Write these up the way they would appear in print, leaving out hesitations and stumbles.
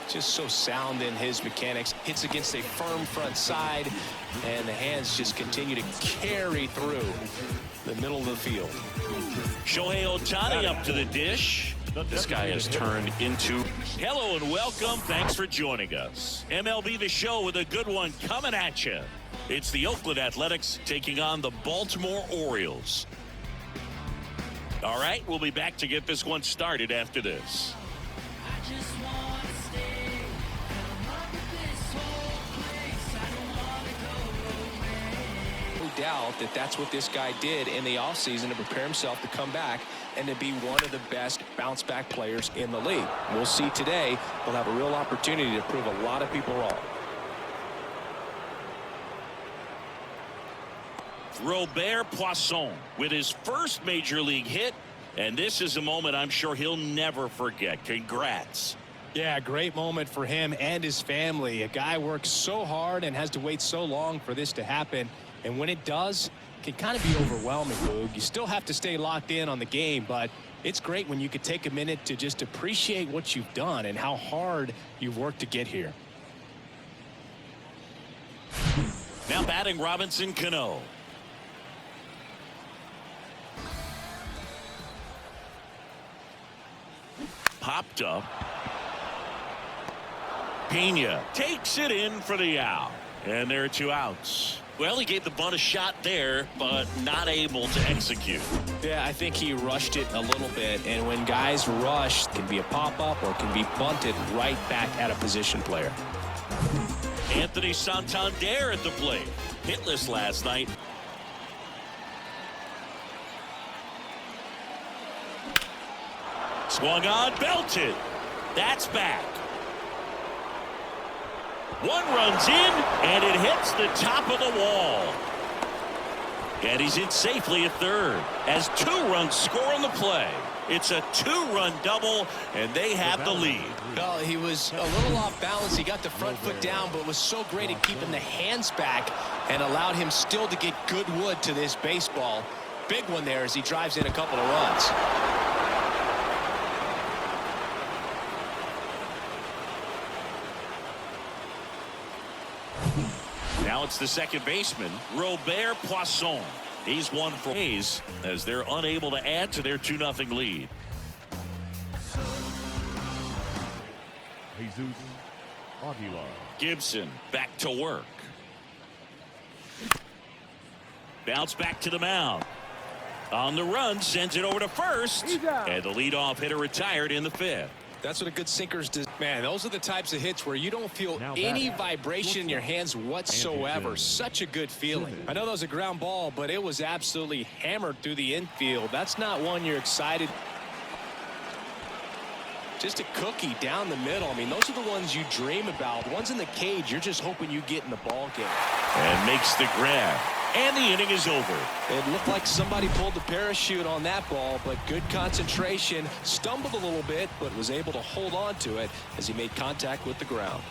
Just so sound in his mechanics. Hits against a firm front side, and the hands just continue to carry through the middle of the field. Shohei Ohtani up to the dish. This guy has turned into... Hello and welcome. Thanks for joining us. MLB The Show with a good one coming at you. It's the Oakland Athletics taking on the Baltimore Orioles. All right, we'll be back to get this one started after this. Doubt that that's what this guy did in the offseason to prepare himself to come back and to be one of the best bounce back players in the league. We'll see today. He'll have a real opportunity to prove a lot of people wrong. Robert Poisson with his first major league hit, and this is a moment I'm sure he'll never forget. Congrats. Yeah, great moment for him and his family. A guy works so hard and has to wait so long for this to happen. And when it does, it can kind of be overwhelming, Boog. You still have to stay locked in on the game, but it's great when you could take a minute to just appreciate what you've done and how hard you've worked to get here. Now batting Robinson Cano. Popped up. Pena takes it in for the out. And there are 2 outs. Well, he gave the bunt a shot there, but not able to execute. Yeah, I think he rushed it a little bit, and when guys rush, it can be a pop-up or can be bunted right back at a position player. Anthony Santander at the plate. Hitless last night. Swung on, belted. That's back. 1 runs in, and it hits the top of the wall. And he's in safely at third as 2 runs score on the play. It's a 2-run double, and they have the lead. Well, he was a little off balance. He got the front foot down, but was so great at keeping the hands back and allowed him still to get good wood to this baseball. Big one there as he drives in a couple of runs. Now it's the second baseman, Robert Poisson. He's 1 for A's as they're unable to add to their 2-0 lead. Jesus Aguilar. Gibson back to work. Bounce back to the mound. On the run, sends it over to first. And the leadoff hitter retired in the 5th. That's what a good sinker's do. Man, those are the types of hits where you don't feel any vibration in your hands whatsoever. Such a good feeling. I know that was a ground ball, but it was absolutely hammered through the infield. That's not one you're excited. Just a cookie down the middle. I mean, those are the ones you dream about. Ones in the cage, you're just hoping you get in the ball game. And makes the grab. And the inning is over. It looked like somebody pulled the parachute on that ball, but good concentration. Stumbled a little bit, but was able to hold on to it as he made contact with the ground.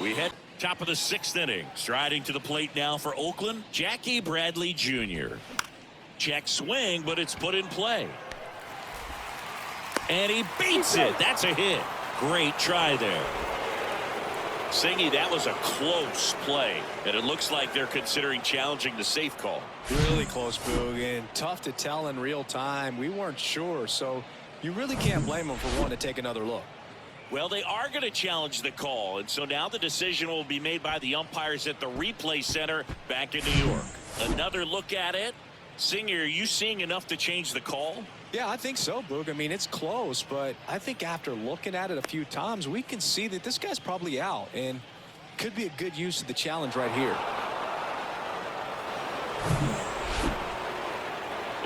We head top of the 6th inning. Striding to the plate now for Oakland, Jackie Bradley Jr. Check swing, but it's put in play. And he beats it. That's a hit. Great try there. Singy, that was a close play, and it looks like they're considering challenging the safe call. Really close, Boog, and tough to tell in real time. We weren't sure, so you really can't blame them for wanting to take another look. Well, they are going to challenge the call, and so now the decision will be made by the umpires at the replay center back in New York. Another look at it. Singer, are you seeing enough to change the call? Yeah, I think so, Boog. I mean, it's close, but I think after looking at it a few times, we can see that this guy's probably out, and could be a good use of the challenge right here.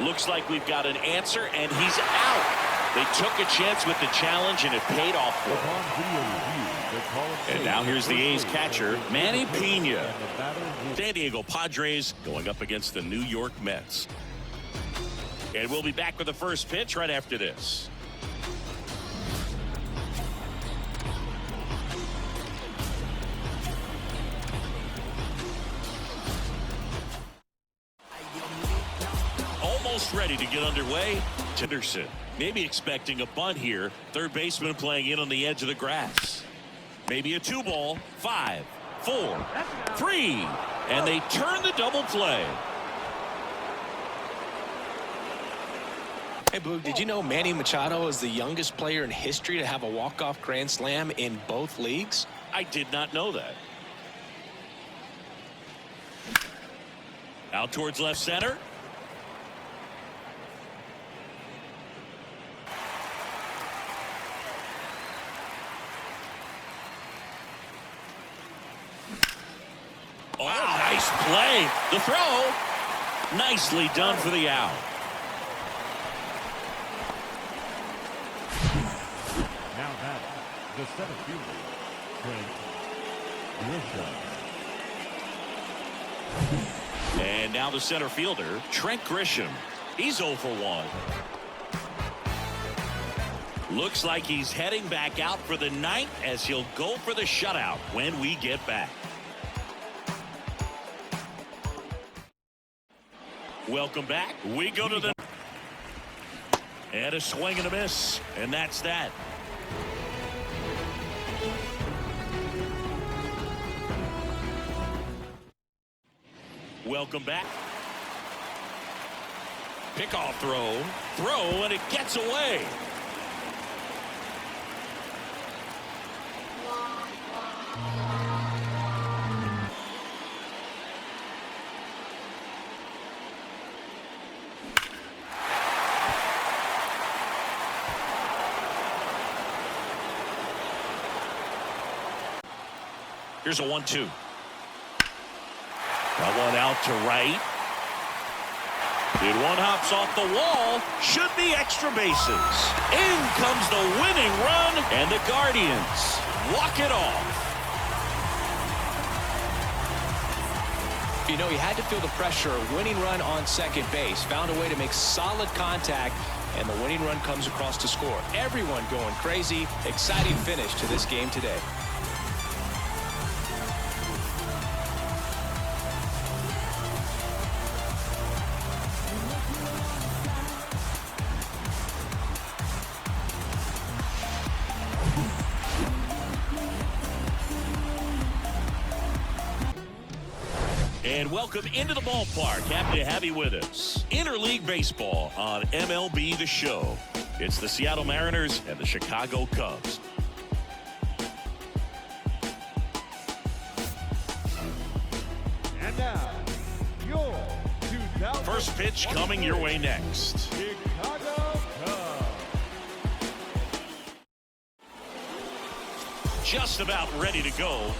Looks like we've got an answer, and he's out. They took a chance with the challenge, and it paid off for them. And now here's the A's catcher, Manny Pena. San Diego Padres going up against the New York Mets. And we'll be back with the first pitch right after this. almost ready to get underway. Henderson maybe expecting a bunt here. Third baseman playing in on the edge of the grass. Maybe a 2-ball. 5, 4, 3, and they turn the double play. Hey, Boog, did you know Manny Machado is the youngest player in history to have a walk-off grand slam in both leagues? I did not know that. Out towards left center. Oh, nice play. The throw. Nicely done for the out. Now that the center fielder, Trent Grisham. And now the center fielder, Trent Grisham. He's 0 for 1. Looks like he's heading back out for the ninth as he'll go for the shutout when we get back. Welcome back. We go to the... And a swing and a miss. And that's that. Welcome back. Pickoff throw. Throw, and it gets away. Here's a 1-2. That one out to right. Good one hops off the wall. Should be extra bases. In comes the winning run, and the Guardians walk it off. You know, he had to feel the pressure. Winning run on second base. Found a way to make solid contact, and the winning run comes across to score. Everyone going crazy. Exciting finish to this game today. And welcome into the ballpark. Happy to have you with us. Interleague baseball on MLB The Show. It's the Seattle Mariners and the Chicago Cubs. And now, your 2000 First pitch coming your way next. Chicago Cubs. Just about ready to go.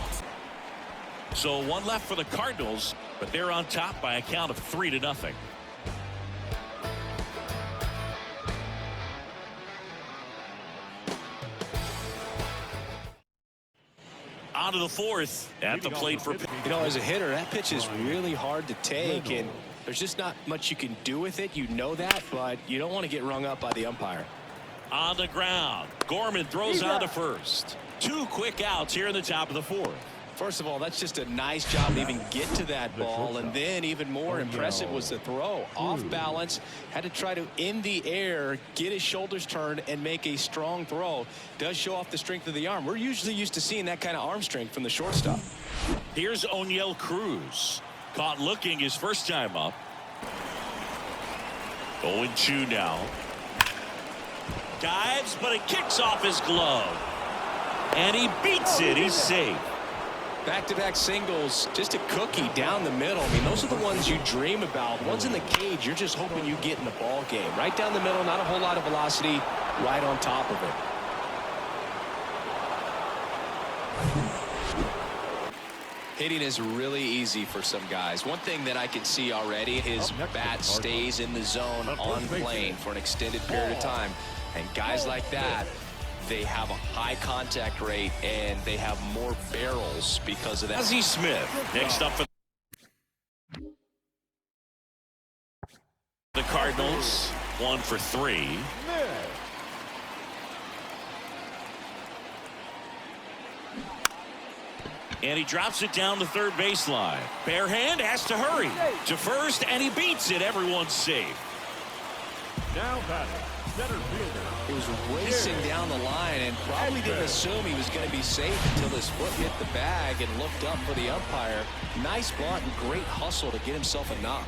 So one left for the Cardinals, but they're on top by a count of 3-0. On to the fourth at the plate for... You know, as a hitter, that pitch is really hard to take, and there's just not much you can do with it. You know that, but you don't want to get rung up by the umpire. On the ground, Gorman throws on to first. 2 quick outs here in the top of the 4th. First of all, that's just a nice job to even get to that ball, and then even more impressive was the throw. Off balance, had to try to, in the air, get his shoulders turned and make a strong throw. Does show off the strength of the arm. We're usually used to seeing that kind of arm strength from the shortstop. Here's O'Neill Cruz. Caught looking his first time up. 0-2 now. Dives, but it kicks off his glove. And he beats it. He's safe. Back-to-back singles, just a cookie down the middle. I mean, those are the ones you dream about. Ones in the cage, you're just hoping you get in the ball game. Right down the middle, not a whole lot of velocity, right on top of it. Hitting is really easy for some guys. One thing that I can see already, his bat stays in the zone on plane for an extended period of time. And guys like that, they have a high contact rate and they have more barrels because of that. Ozzie Smith next up for the Cardinals. 1 for 3. And he drops it down the third baseline. Bare hand has to hurry to first, and he beats it. Everyone's safe. Now batting, center fielder. He was racing down the line and probably didn't assume he was going to be safe until his foot hit the bag and looked up for the umpire. Nice bunt and great hustle to get himself a knock.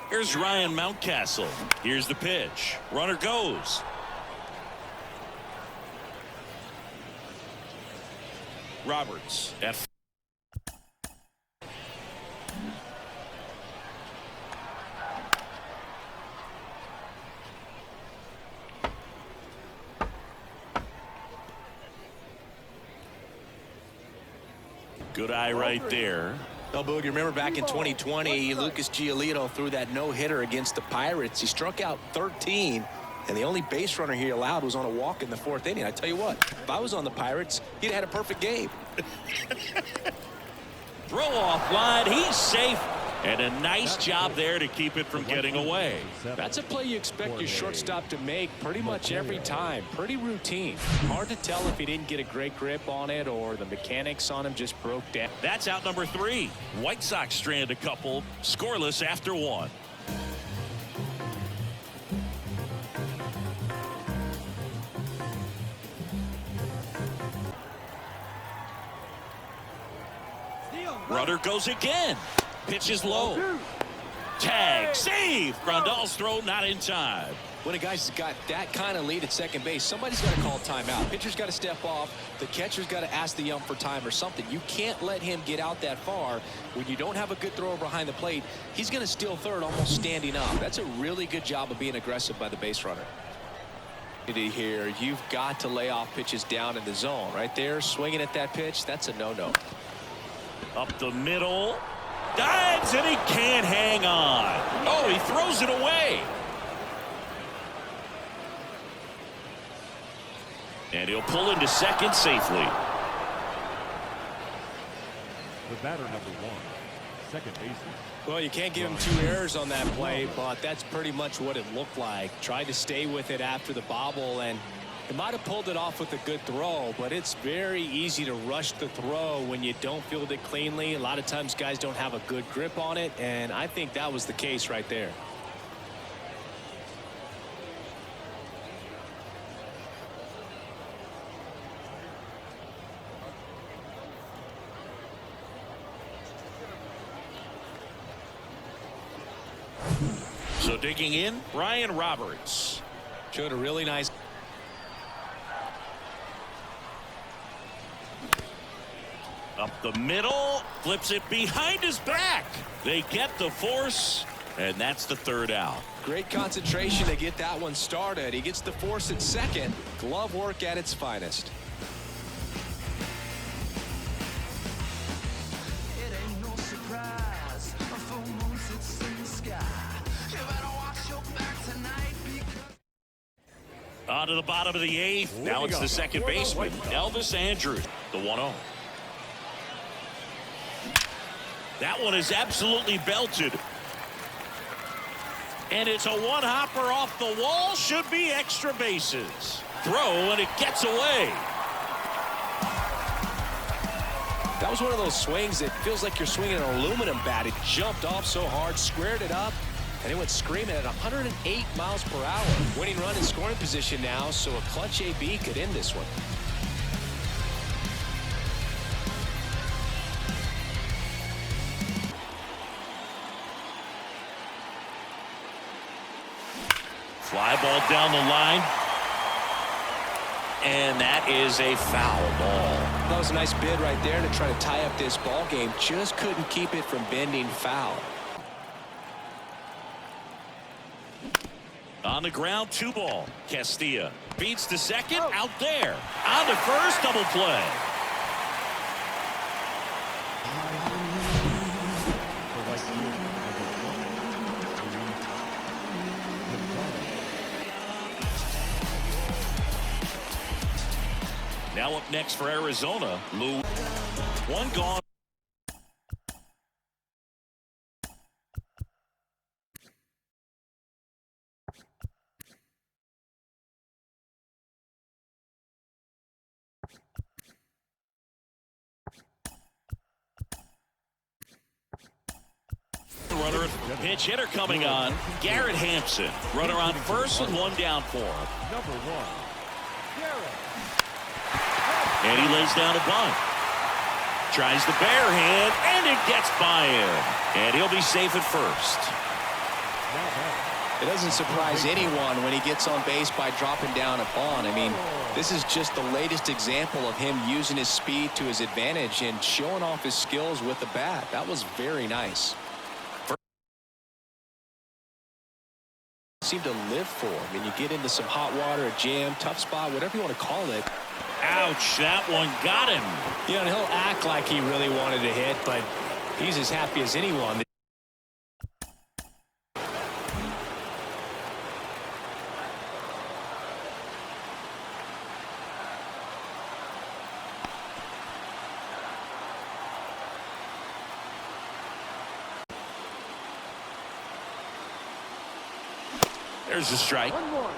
Here's Ryan Mountcastle. Here's the pitch. Runner goes. Roberts at good eye right there. Well, Boog, you remember back in 2020, Lucas Giolito threw that no-hitter against the Pirates. He struck out 13, and the only base runner he allowed was on a walk in the 4th inning. I tell you what, if I was on the Pirates, he'd had a perfect game. Throw off line. He's safe. And a nice job there to keep it from getting away. That's a play you expect your shortstop to make pretty much every time. Pretty routine. Hard to tell if he didn't get a great grip on it or the mechanics on him just broke down. That's out number 3. White Sox strand a couple, scoreless after 1. Runner goes again. Pitch is low. Tag, save. Grandal's throw not in time. When a guy's got that kind of lead at second base, somebody's got to call timeout. Pitcher's got to step off. The catcher's got to ask the ump for time or something. You can't let him get out that far. When you don't have a good thrower behind the plate, he's going to steal third almost standing up. That's a really good job of being aggressive by the base runner. Here, you've got to lay off pitches down in the zone. Right there, swinging at that pitch, that's a no-no. Up the middle. Dives, and he can't hang on. Oh, he throws it away. And he'll pull into second safely. The batter number 1, second baseman. Well, you can't give him 2 errors on that play, but that's pretty much what it looked like. Tried to stay with it after the bobble, and he might have pulled it off with a good throw, but it's very easy to rush the throw when you don't field it cleanly. A lot of times guys don't have a good grip on it, and I think that was the case right there. So digging in, Ryan Roberts. Showed a really nice. Up the middle, flips it behind his back. They get the force, and that's the 3rd out. Great concentration to get that one started. He gets the force at second. Glove work at its finest. It ain't no surprise. A full moon sits in the sky. You better watch your back tonight because On to the bottom of the 8th. Now it's the second baseman, Elvis Andrus, the 1-0. That one is absolutely belted. And it's a one-hopper off the wall. Should be extra bases. Throw, and it gets away. That was one of those swings that feels like you're swinging an aluminum bat. It jumped off so hard, squared it up, and it went screaming at 108 miles per hour. Winning run in scoring position now, so a clutch AB could end this one. Fly ball down the line. and that is a foul ball. That was a nice bid right there to try to tie up this ball game. Just couldn't keep it from bending foul. On the ground, 2 ball. Castilla beats the second, out there. On the first, double play. For right field, Now up next for Arizona, Lou. 1 gone. Runner, pitch hitter coming on. Garrett Hampson. Runner on first and 1 down for him. number 1, Garrett. And he lays down a bunt. Tries the bare hand, and it gets by him. And he'll be safe at first. Now batting. It doesn't surprise anyone when he gets on base by dropping down a bunt. I mean, this is just the latest example of him using his speed to his advantage and showing off his skills with the bat. That was very nice. Seem to live for him, and you get into some hot water, a jam, tough spot, whatever you want to call it. Ouch, that one got him. You know, and he'll act like he really wanted to hit, but he's as happy as anyone. There's a strike. 1-1.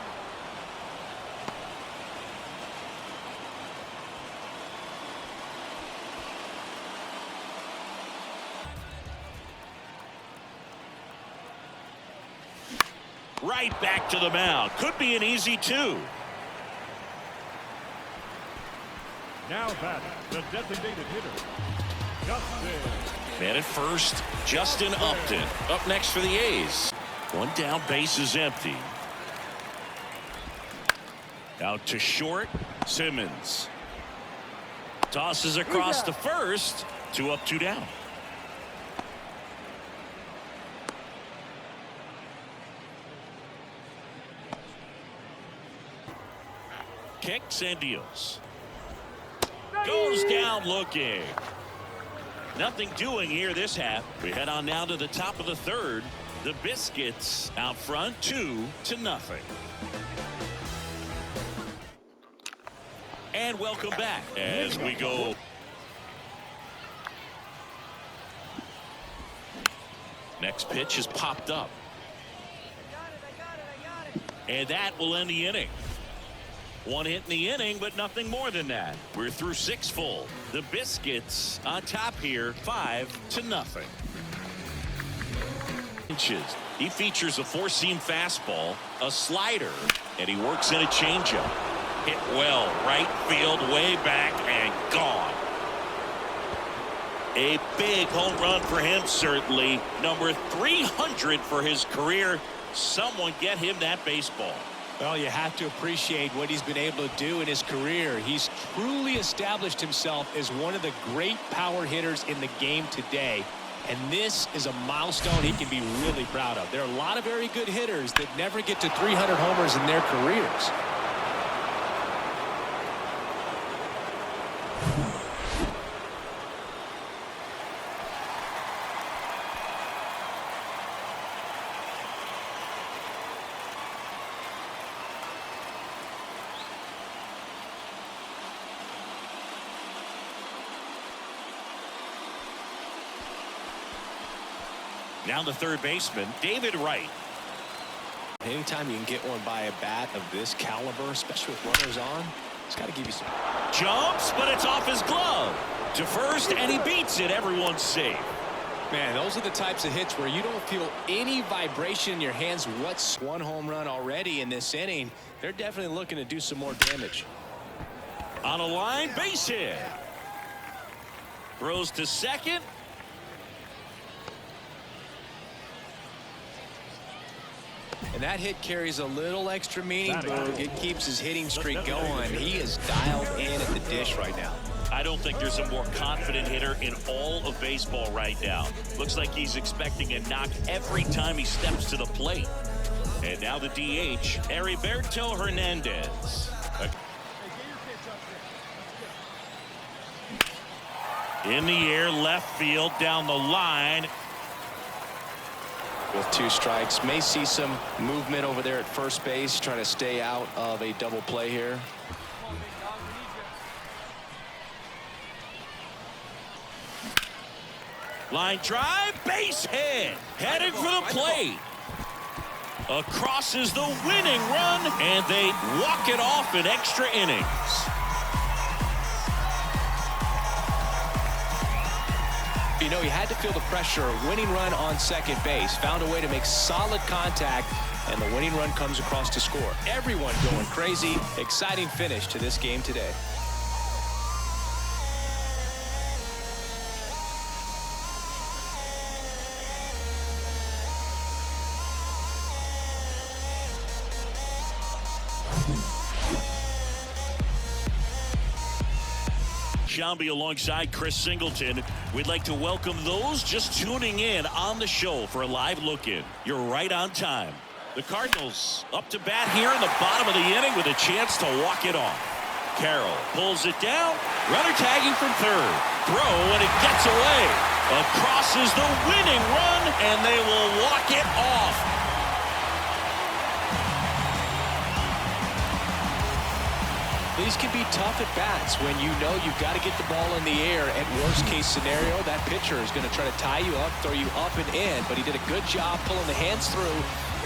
Right back to the mound. Could be an easy 2. Now batting, the designated hitter, Justin. Man at first, Justin Upton. Up next for the A's. 1 down, base is empty. Out to short, Simmons. Tosses across to first. 2 up, 2 down. Kicks and deals. Goes down looking. Nothing doing here this half. We head on now to the top of the 3rd. The Biscuits out front 2-0. And welcome back as we go. Next pitch is popped up. And that will end the inning. 1 hit in the inning, but nothing more than that. We're through 6 full. The Biscuits on top here, 5-0. He features a 4-seam fastball, a slider, and he works in a changeup. Hit well, right field, way back, and gone. A big home run for him, certainly. Number 300 for his career. Someone get him that baseball. Well, you have to appreciate what he's been able to do in his career. He's truly established himself as one of the great power hitters in the game today. And this is a milestone he can be really proud of. There are a lot of very good hitters that never get to 300 homers in their careers. Now the 3rd baseman, David Wright. Anytime you can get one by a bat of this caliber, especially with runners on, it's got to give you some. Jumps, but it's off his glove. To first, and he beats it. Everyone's safe. Man, those are the types of hits where you don't feel any vibration in your hands. What's 1 home run already in this inning? They're definitely looking to do some more damage. On a line, base hit. Throws to second. And that hit carries a little extra meaning, Boog. It keeps his hitting streak going. He is dialed in at the dish right now. I don't think there's a more confident hitter in all of baseball right now. Looks like he's expecting a knock every time he steps to the plate. And now the DH, Heriberto Hernandez. In the air, left field, down the line. With 2 strikes, may see some movement over there at first base, trying to stay out of a double play here. Line drive, base hit, headed for the plate. Across is the winning run, and they walk it off in extra innings. You know, he had to feel the pressure. A winning run on second base, found a way to make solid contact, and the winning run comes across to score. Everyone going crazy. Exciting finish to this game today. Shambi alongside Chris Singleton. We'd like to welcome those just tuning in on the show for a live look-in. You're right on time. The Cardinals up to bat here in the bottom of the inning with a chance to walk it off. Carroll pulls it down. Runner tagging from third. Throw, and it gets away. Across is the winning run, and they will walk it off. These can be tough at bats when you know you've got to get the ball in the air. At worst case scenario, that pitcher is going to try to tie you up, throw you up and in, but he did a good job pulling the hands through.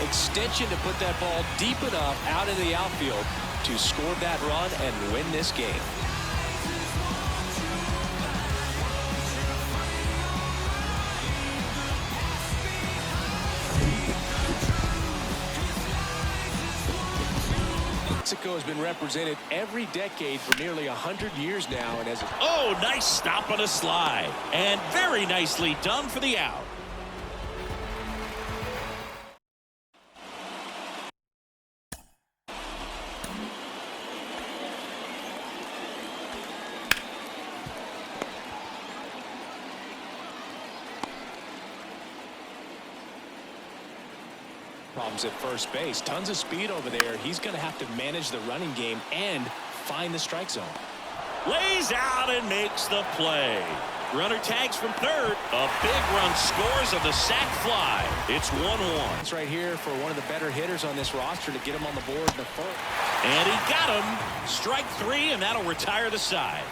Extension to put that ball deep enough out into the outfield to score that run and win this game. Mexico has been represented every decade for nearly 100 years now, and as oh, nice stop on a slide, and very nicely done for the out. problems at first base. Tons of speed over there. He's going to have to manage the running game and find the strike zone. Lays out and makes the play. Runner tags from third. A big run scores on the sac fly. It's 1-1. It's right here for one of the better hitters on this roster to get him on the board in the first. And he got him. Strike 3, and that'll retire the side.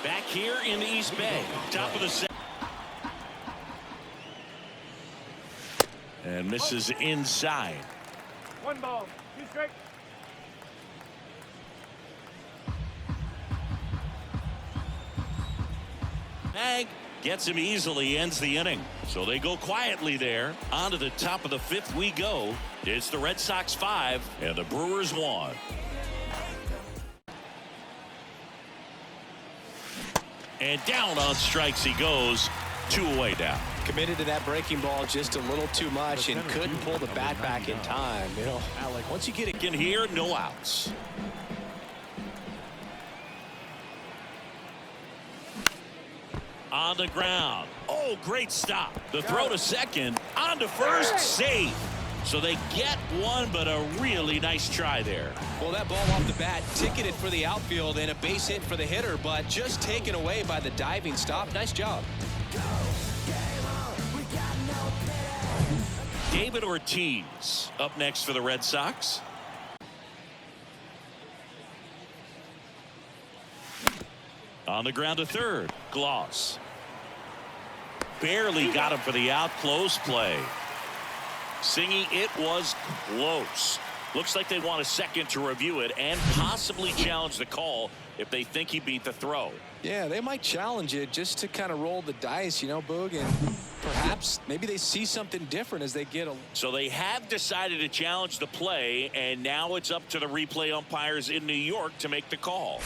Back here in the East Bay, top of the set. And misses inside. 1 ball, 2 strikes. Mag gets him easily, ends the inning. So they go quietly there. On to the top of the 5th we go. It's the Red Sox 5 and the Brewers 1. And down on strikes he goes. 2 away now. Committed to that breaking ball just a little too much and couldn't pull the bat back in time. You know, once you get it in here, no outs. On the ground. Oh, great stop. The throw to second. On to first. Safe. So they get one, but a really nice try there. Well, that ball off the bat ticketed for the outfield and a base hit for the hitter, but just taken away by the diving stop. Nice job. David Ortiz up next for the Red Sox. On the ground to third. Gloss. Barely got him for the out. Close play. Singy, it was close. Looks like they want a second to review it and possibly challenge the call if they think he beat the throw. Yeah, they might challenge it just to kind of roll the dice, you know, Boog, and perhaps maybe they see something different as they get a. So they have decided to challenge the play, and now it's up to the replay umpires in New York to make the call.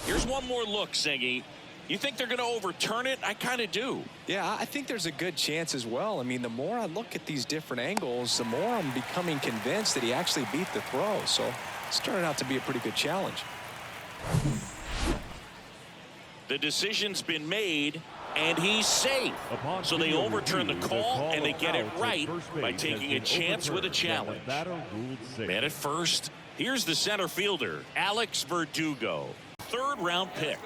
Here's one more look, Singy. You think they're going to overturn it? I kind of do. Yeah, I think there's a good chance as well. I mean, the more I look at these different angles, the more I'm becoming convinced that he actually beat the throw. So it's turning out to be a pretty good challenge. The decision's been made, and he's safe. So they overturn the call, and they get it right by taking a chance with a challenge. Man at first, here's the center fielder, Alex Verdugo. Third-round pick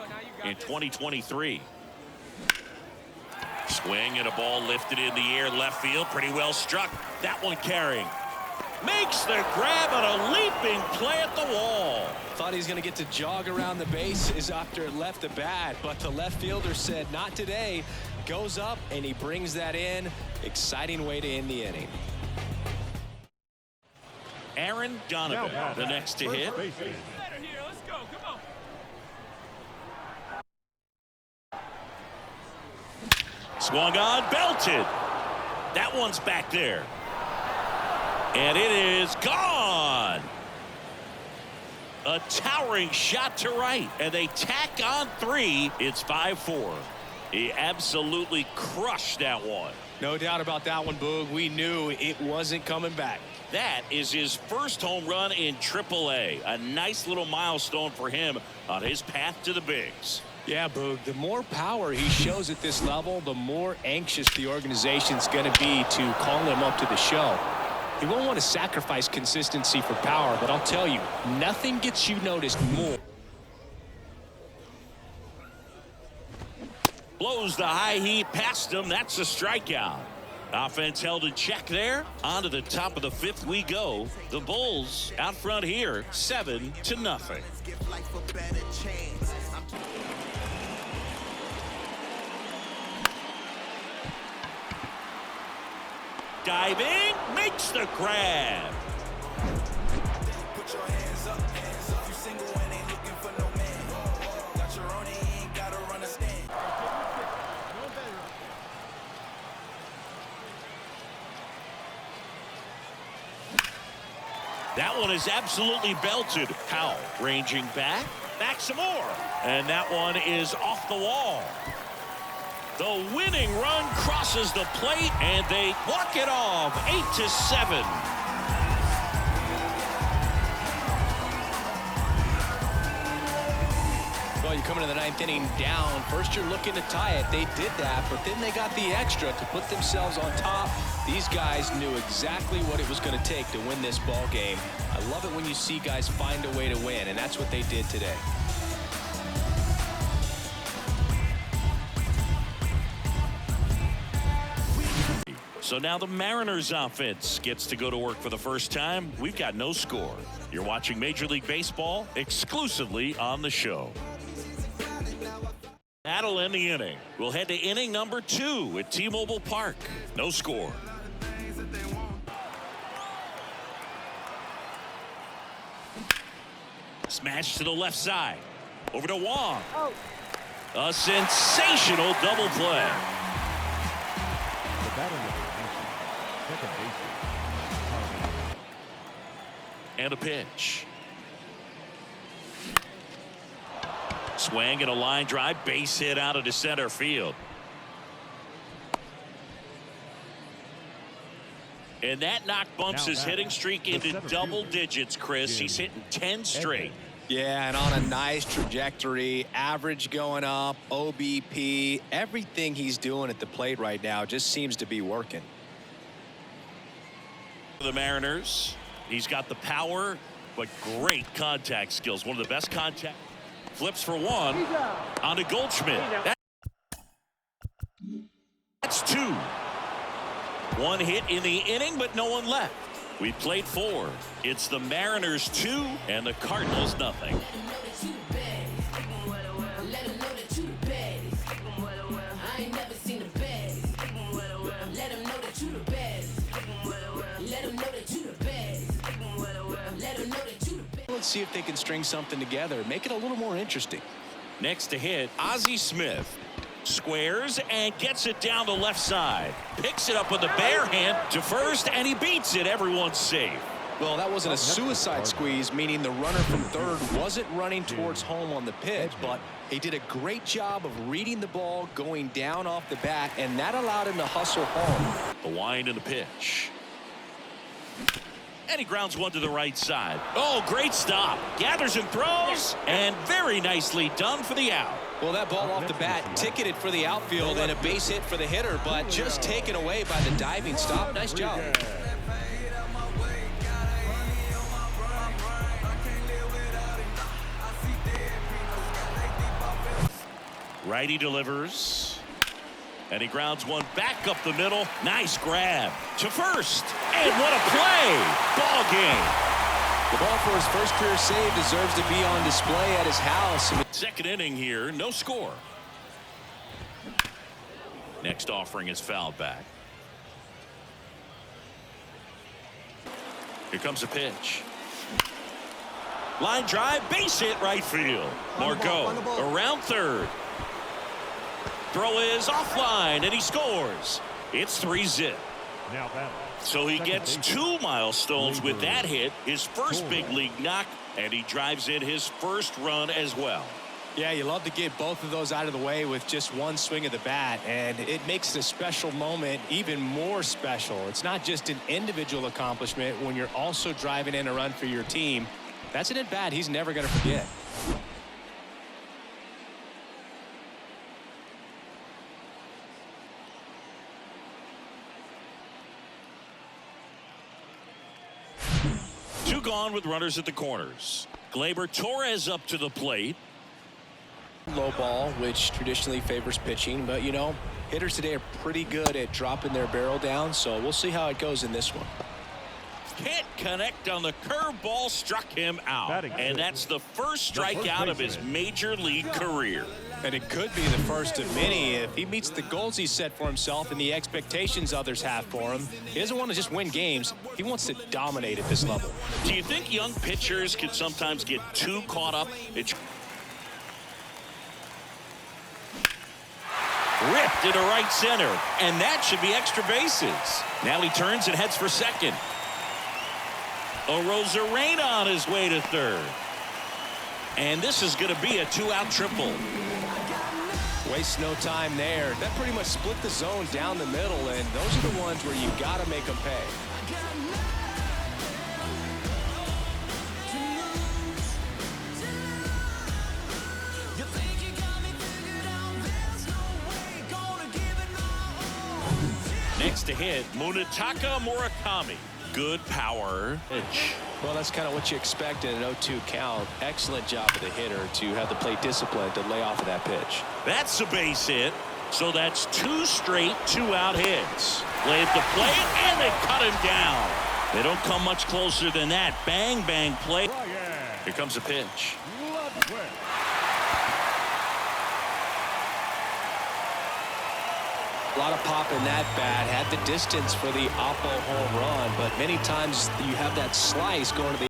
in 2023. Swing and a ball lifted in the air left field. Pretty well struck. That one carrying. Makes the grab on a leaping play at the wall. Thought he was going to get to jog around the bases after it left the bat, but the left fielder said not today. Goes up and he brings that in. Exciting way to end the inning. Aaron Donovan, the next to hit. Swung on, belted. That one's back there. And it is gone. A towering shot to right. And they tack on 3. It's 5-4. He absolutely crushed that one. No doubt about that one, Boog. We knew it wasn't coming back. That is his first home run in AAA. A nice little milestone for him on his path to the bigs. Yeah, Boog, the more power he shows at this level, the more anxious the organization's going to be to call him up to the show. He won't want to sacrifice consistency for power, but I'll tell you, nothing gets you noticed more. Blows the high heat past him. That's a strikeout. Offense held in check there. On to the top of the 5th we go. The Bulls out front here, 7-0. Diving, makes the grab. Put your hands up, you single and ain't looking for no man. Got your own, you ain't gotta run a stand. That one is absolutely belted. Powell ranging back some more. And that one is off the wall. The winning run crosses the plate, and they walk it off, 8-7. Well, you come into the 9th inning down. First, you're looking to tie it. They did that, but then they got the extra to put themselves on top. These guys knew exactly what it was going to take to win this ball game. I love it when you see guys find a way to win, and that's what they did today. So now the Mariners offense gets to go to work for the first time. We've got no score. You're watching Major League Baseball exclusively on the show. That'll end the inning. We'll head to inning number 2 at T-Mobile Park. No score. Smash to the left side. Over to Wong. A sensational double play. And a pitch. Swing and a line drive, base hit out into center field. And that knock bumps his hitting streak into double digits, Chris. He's hitting 10 straight. Yeah, and on a nice trajectory, average going up, OBP, everything he's doing at the plate right now just seems to be working. The Mariners, he's got the power, but great contact skills. One of the best contact. Flips for one on to Goldschmidt. That's 2. One hit in the inning, but no one left. We played 4. It's the Mariners 2 and the Cardinals nothing. Let's see if they can string something together, make it a little more interesting. Next to hit, Ozzie Smith. Squares and gets it down the left side. Picks it up with the bare hand to first, and he beats it. Everyone's safe. Well, that wasn't a suicide squeeze, meaning the runner from third wasn't running towards home on the pitch, but he did a great job of reading the ball, going down off the bat, and that allowed him to hustle home. The wind and the pitch. And he grounds one to the right side. Oh, great stop. Gathers and throws, and very nicely done for the out. Well, that ball off the bat ticketed for the outfield and a base hit for the hitter, but just taken away by the diving stop. Nice job. Righty delivers. And he grounds one back up the middle. Nice grab to first. And what a play. Ball game. The ball for his first career save deserves to be on display at his house. Second inning here, no score. Next offering is fouled back. Here comes a pitch. Line drive, base hit right field. Margot around third. Throw is offline, and he scores. It's 3-0. Now that. So he gets 2 milestones with that hit, his first big league knock, and he drives in his first run as well. Yeah, you love to get both of those out of the way with just one swing of the bat, and it makes the special moment even more special. It's not just an individual accomplishment when you're also driving in a run for your team. That's an at-bat he's never going to forget. Two gone with runners at the corners. Gleyber Torres up to the plate. Low ball, which traditionally favors pitching, but you know, hitters today are pretty good at dropping their barrel down, so we'll see how it goes in this one. Can't connect on the curveball, struck him out. And that's the first strikeout of his major league career. And it could be the first of many if he meets the goals he set for himself and the expectations others have for him. He doesn't want to just win games. He wants to dominate at this level. Do you think young pitchers can sometimes get too caught up? It's ripped into right center, and that should be extra bases. Now he turns and heads for second. Arozarena on his way to third. And this is going to be a 2-out triple. Waste no time there. That pretty much split the zone down the middle, and those are the ones where you got to make them pay. Next to hit, Munetaka Murakami. Good power pitch. Well, that's kind of what you expect in an 0-2 count. Excellent job of the hitter to have the plate discipline to lay off of that pitch. That's a base hit. So that's 2 straight 2-out hits. Play at the plate, and they cut him down. They don't come much closer than that. Bang, bang play. Here comes a pitch. A lot of pop in that bat. Had the distance for the Oppo home run, but many times you have that slice going to the